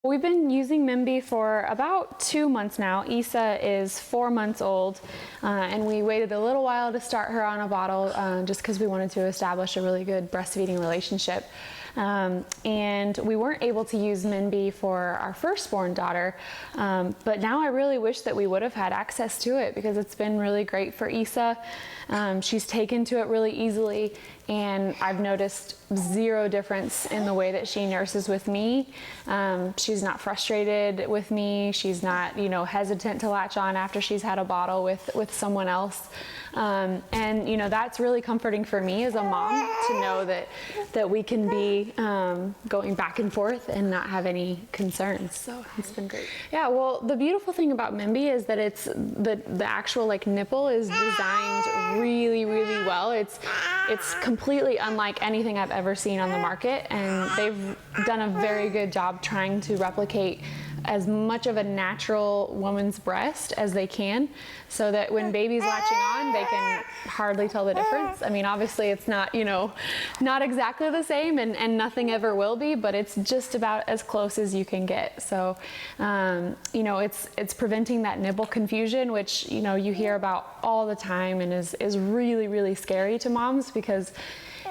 We've been using Mimby for about 2 months now. Issa is 4 months old, and we waited a little while to start her on a bottle just because we wanted to establish a really good breastfeeding relationship. And we weren't able to use Mimby for our firstborn daughter, but now I really wish that we would have had access to it because it's been really great for Issa. She's taken to it really easily, and I've noticed zero difference in the way that she nurses with me. She's not frustrated with me. She's not, hesitant to latch on after she's had a bottle with someone else. And that's really comforting for me as a mom to know that we can be going back and forth and not have any concerns. So it's been great. Yeah, well, the beautiful thing about Mimby is that it's the actual nipple is designed really, really well. It's completely unlike anything I've ever seen on the market, and they've done a very good job trying to replicate as much of a natural woman's breast as they can, so that when baby's latching on, they can hardly tell the difference. I mean, obviously it's not, not exactly the same, and nothing ever will be, but it's just about as close as you can get. So, it's preventing that nipple confusion, which, you hear about all the time and is really, really scary to moms because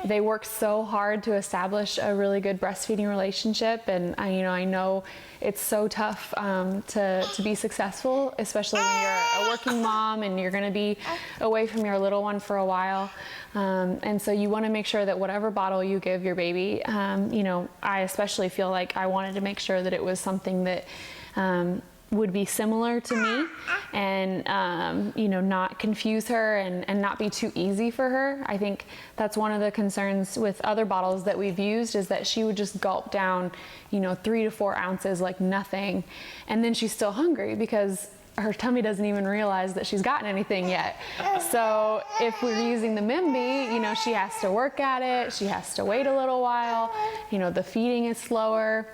they work so hard to establish a really good breastfeeding relationship, and I know it's so tough to be successful, especially when you're a working mom and you're going to be away from your little one for a while. And so you want to make sure that whatever bottle you give your baby, I especially feel like I wanted to make sure that it was something that would be similar to me and, not confuse her and not be too easy for her. I think that's one of the concerns with other bottles that we've used is that she would just gulp down, 3 to 4 ounces like nothing. And then she's still hungry because her tummy doesn't even realize that she's gotten anything yet. So if we're using the Mimby, she has to work at it. She has to wait a little while. The feeding is slower.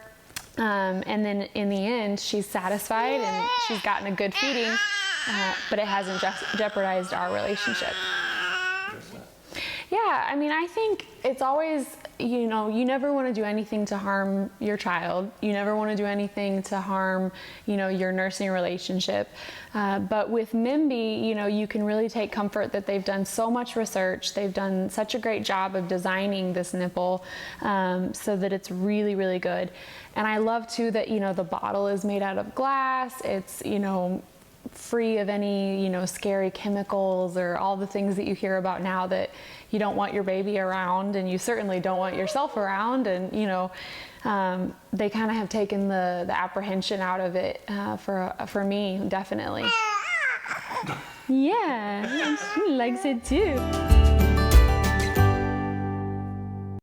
And then in the end, she's satisfied and she's gotten a good feeding, but it hasn't jeopardized our relationship. Yeah, I think it's always, you never want to do anything to harm your child. You never want to do anything to harm, your nursing relationship. But with Mimby, you can really take comfort that they've done so much research. They've done such a great job of designing this nipple so that it's really, really good. And I love too that, the bottle is made out of glass. It's, free of any, scary chemicals or all the things that you hear about now that you don't want your baby around, and you certainly don't want yourself around. And, they kind of have taken the apprehension out of it for me, definitely. Yeah, she likes it too.